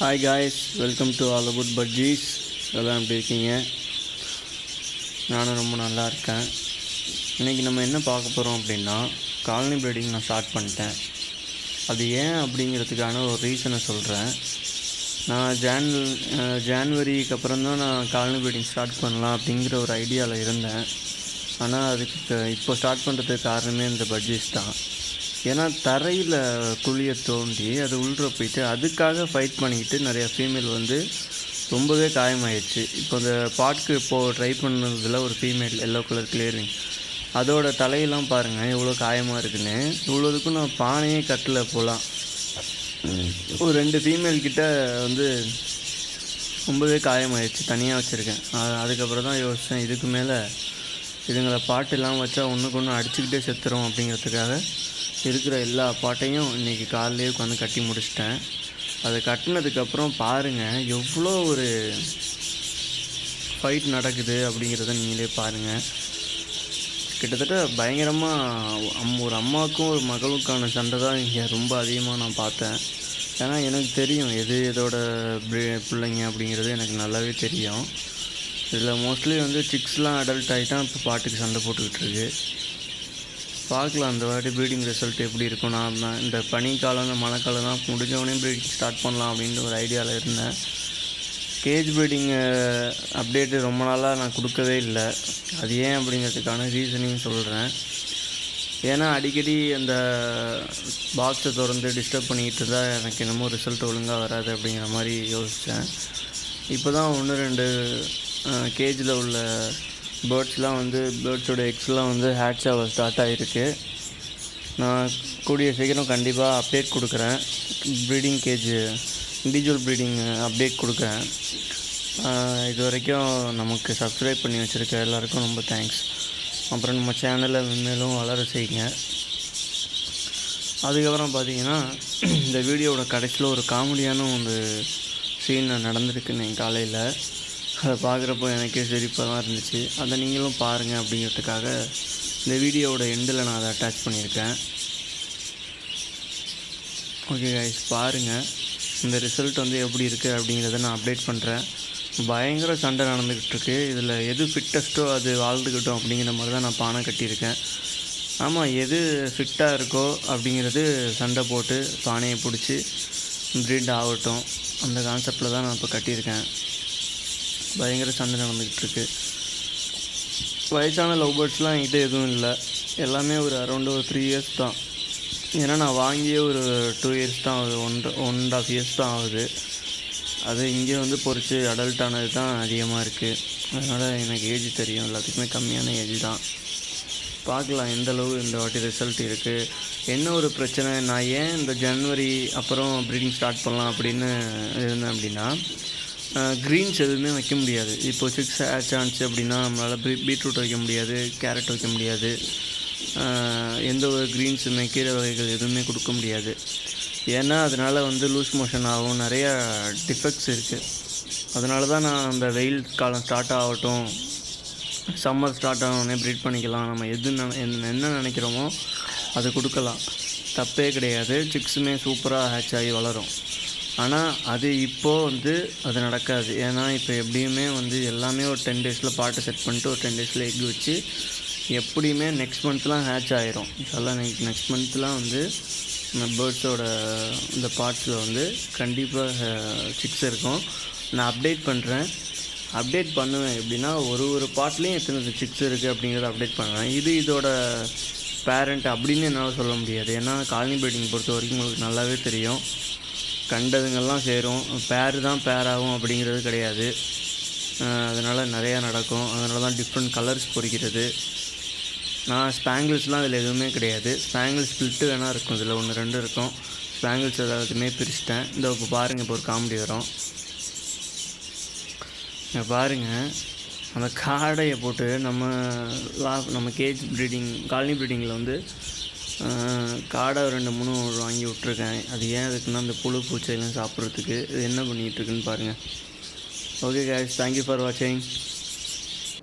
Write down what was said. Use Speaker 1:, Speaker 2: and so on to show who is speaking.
Speaker 1: Hi guys, welcome to all about budgies. எல்லாம் எப்படி இருக்கீங்க? நானும் ரொம்ப நல்லா இருக்கேன். இன்றைக்கி நம்ம என்ன பார்க்க போகிறோம் அப்படின்னா, காலனி ப்ரீடிங் நான் ஸ்டார்ட் பண்ணிட்டேன். அது ஏன் அப்படிங்கிறதுக்கான ஒரு ரீசனை சொல்கிறேன். நான் ஜான்வரிக்கு அப்புறம் தான் நான் காலனி ப்ரீடிங் ஸ்டார்ட் பண்ணலாம் அப்படிங்கிற ஒரு ஐடியாவில் இருந்தேன். ஆனால் அதுக்கு இப்போ ஸ்டார்ட் பண்ணுறதுக்கு காரணமே இந்த பட்ஜீஸ் தான். ஏன்னா தரையில் குழியை தோண்டி அது உள்ற போயிட்டு அதுக்காக ஃபைட் பண்ணிக்கிட்டு நிறையா ஃபீமேல் வந்து ரொம்பவே காயமாயிடுச்சு. இப்போ இந்த பாட்க்கு இப்போது ட்ரை பண்ணதில் ஒரு ஃபீமேல் எல்லோ கலர் கிளியரிங், அதோட தலையெல்லாம் பாருங்கள் எவ்வளோ காயமாக இருக்குன்னு. இவ்வளோதுக்கும் நான் பானையே கட்டில் போகலாம். ஒரு 2 ஃபீமேல் கிட்ட வந்து ரொம்பவே காயமாயிடுச்சு, தனியாக வச்சுருக்கேன். அதுக்கப்புறம் தான் யோசித்தேன், இதுக்கு மேலே இதுங்களை பாட்டு இல்லாமல் வச்சா ஒன்றுக்கு ஒன்று அடிச்சுக்கிட்டே செத்துரும் அப்படிங்கிறதுக்காக இருக்கிற எல்லா பாட்டையும் இன்றைக்கி காலையிலே உட்காந்து கட்டி முடிச்சிட்டேன். அதை கட்டினதுக்கப்புறம் பாருங்கள் எவ்வளோ ஒரு ஃபைட் நடக்குது அப்படிங்கிறத நீங்களே பாருங்கள். கிட்டத்தட்ட பயங்கரமாக ஒரு அம்மாவுக்கும் ஒரு மகளுக்கான சண்டை தான் இங்கே ரொம்ப அதிகமாக நான் பார்த்தேன். ஏன்னா எனக்கு தெரியும் எது இதோட பிள்ளைங்க அப்படிங்கிறது எனக்கு நல்லாவே தெரியும். இதில் மோஸ்ட்லி வந்து சிக்ஸ்லாம் அடல்ட் ஆகிட்டான் இப்போ பாட்டுக்கு சண்டை போட்டுக்கிட்டு இருக்கு. பார்க்கலாம் அந்த வாட்டி ப்ரீடிங் ரிசல்ட் எப்படி இருக்கும். நான் இந்த பனிக்காலம் இந்த மழைக்காலம் தான் முடிஞ்சவொடனே ப்ரீடிங் ஸ்டார்ட் பண்ணலாம் அப்படின்ற ஒரு ஐடியாவில் இருந்தேன். கேஜ் ப்ரீடிங் அப்டேட்டு ரொம்ப நாளாக நான் கொடுக்கவே இல்லை. அது ஏன் அப்படிங்கிறதுக்கான ரீசனையும் சொல்கிறேன். ஏன்னா அடிக்கடி அந்த பாக்ஸை திறந்து டிஸ்டர்ப் பண்ணிக்கிட்டு இருந்தால் எனக்கு என்னமோ ரிசல்ட் ஒழுங்காக வராது அப்படிங்கிற மாதிரி யோசித்தேன். இப்போ தான் 1-2 கேஜில் உள்ள பேர்ட்ஸ்லாம் வந்து பேர்ட்ஸோட எக்ஸ்லாம் வந்து ஹேட்ச் ஆக ஸ்டார்ட் ஆகிருக்கு. நான் கூடிய சீக்கிரம் கண்டிப்பாக அப்டேட் கொடுக்குறேன். Breeding gauge individual breeding update கொடுக்குறேன். இது வரைக்கும் நமக்கு சப்ஸ்கிரைப் பண்ணி வச்சுருக்க எல்லாருக்கும் ரொம்ப தேங்க்ஸ். அப்புறம் நம்ம சேனலை மேலும் வளர செய்யுங்க. அதுக்கப்புறம் பார்த்தீங்கன்னா இந்த வீடியோவோட கடைசியில் ஒரு காமெடியான ஒரு சீன் நடந்திருக்குன்னு காலையில். அதை பார்க்குறப்போ எனக்கே சிரிப்பாக தான் இருந்துச்சு. அதை நீங்களும் பாருங்கள் அப்படிங்கிறதுக்காக இந்த வீடியோவோட எண்டில் நான் அதை அட்டாச் பண்ணியிருக்கேன். ஓகே கைஸ், பாருங்கள் இந்த ரிசல்ட் வந்து எப்படி இருக்குது அப்படிங்கிறத நான் அப்டேட் பண்ணுறேன். பயங்கர சண்டை நடந்துக்கிட்டுருக்கு. இதில் எது ஃபிட்டஸ்ட்டோ அது வாழ்ந்துக்கிட்டோம் அப்படிங்கிற மாதிரி தான் நான் பானை கட்டியிருக்கேன். ஆமாம், எது ஃபிட்டாக இருக்கோ அப்படிங்கிறது சண்டை போட்டு பானையை பிடிச்சி ப்ரீட் ஆகட்டும், அந்த கான்செப்டில் தான் நான் இப்போ கட்டியிருக்கேன். பயங்கர சண்டை நடந்துக்கிட்டுருக்கு. வயசான லவ் பேர்ட்ஸ்லாம் என்கிட்ட எதுவும் இல்லை. எல்லாமே ஒரு அரௌண்டு ஒரு 3 இயர்ஸ் தான். ஏன்னா நான் வாங்கியே ஒரு 2 இயர்ஸ் தான் ஆகுது, 1.5 இயர்ஸ் தான் ஆகுது. அது இங்கே வந்து பொறிச்சு அடல்ட் ஆனது தான் அதிகமாக இருக்குது. அதனால் எனக்கு ஏஜ் தெரியும், எல்லாத்துக்குமே கம்மியான ஏஜ் தான். பார்க்கலாம் எந்தளவு இந்த வாட்டி ரிசல்ட் இருக்குது. என்ன ஒரு பிரச்சனை, நான் ஏன் இந்த ஜனவரி அப்புறம் ப்ரீடிங் ஸ்டார்ட் பண்ணலாம் அப்படின்னு இருந்தேன் அப்படின்னா, க்ரீன்ஸ் எதுவுமே வைக்க முடியாது. இப்போது 6 ஹேட்ச் ஆனிச்சு அப்படின்னா நம்மளால் பீட்ரூட் வைக்க முடியாது, கேரட் வைக்க முடியாது, எந்த ஒரு க்ரீன்ஸுமே கீரை வகைகள் எதுவுமே கொடுக்க முடியாது. ஏன்னா அதனால் வந்து லூஸ் மோஷன் ஆகும், நிறையா டிஃபெக்ட்ஸ் இருக்குது. அதனால தான் நான் அந்த வெயில் காலம் ஸ்டார்ட் ஆகட்டும், சம்மர் ஸ்டார்ட் ஆகணுன்னே ப்ரீட் பண்ணிக்கலாம், நம்ம என்ன நினைக்கிறோமோ அது கொடுக்கலாம், தப்பே கிடையாது. சிக்ஸுமே சூப்பராக ஹேட்ச் ஆகி வளரும். ஆனால் அது இப்போது வந்து அது நடக்காது. ஏன்னா இப்போ எப்படியுமே வந்து எல்லாமே ஒரு 10 டேஸில் பாட்டை செட் பண்ணிட்டு ஒரு 10 டேஸில் எக் வச்சு எப்படியுமே நெக்ஸ்ட் மந்த்லாம் ஹேட்ச் ஆகிரும். இதெல்லாம் நெக்ஸ்ட் மந்த்லாம் வந்து இந்த பேர்ட்ஸோட இந்த பார்ட்ஸில் வந்து கண்டிப்பாக சிக்ஸ் இருக்கும். நான் அப்டேட் பண்ணுறேன், அப்டேட் பண்ணுவேன். எப்படின்னா ஒரு பாட்லேயும் எத்தனை சிக்ஸ் இருக்குது அப்படிங்கிறத அப்டேட் பண்ணுவேன். இதோட பேரண்ட் அப்படின்னு என்னால் சொல்ல முடியாது. ஏன்னா காலனி ப்ரீடிங் பொறுத்த வரைக்கும் உங்களுக்கு நல்லாவே தெரியும், கண்டதுங்கெல்லாம் சேரும், பேர் தான் பேர் ஆகும் அப்படிங்கிறது கிடையாது. அதனால் நிறையா நடக்கும். அதனால தான் டிஃப்ரெண்ட் கலர்ஸ் பொறிக்கிறது. நான் ஸ்பேங்கிள்ஸ்லாம் இதில் எதுவுமே கிடையாது. ஸ்பேங்கிள் ஸ்பிளிட்டு வேணால் இருக்கும், இதில் 1-2 இருக்கும். ஸ்பேங்கிள்ஸ் எல்லாத்தையுமே பிரிச்சிட்டேன். இந்த இப்போ பாருங்கள், இப்போ ஒரு காமெடி வரும். இங்கே பாருங்கள், அந்த காடையை போட்டு நம்ம கேஜ் ப்ரீடிங் காலனி ப்ரீடிங்கில் வந்து காடை 2-3 வாங்கி விட்ருக்கேன். அது ஏன் அதுக்குன்னா அந்த புழு பூச்சையெல்லாம் சாப்பிட்றதுக்கு. இது என்ன பண்ணிகிட்ருக்குன்னு பாருங்கள். ஓகே கைஸ், தேங்க்யூ ஃபார் வாட்சிங்.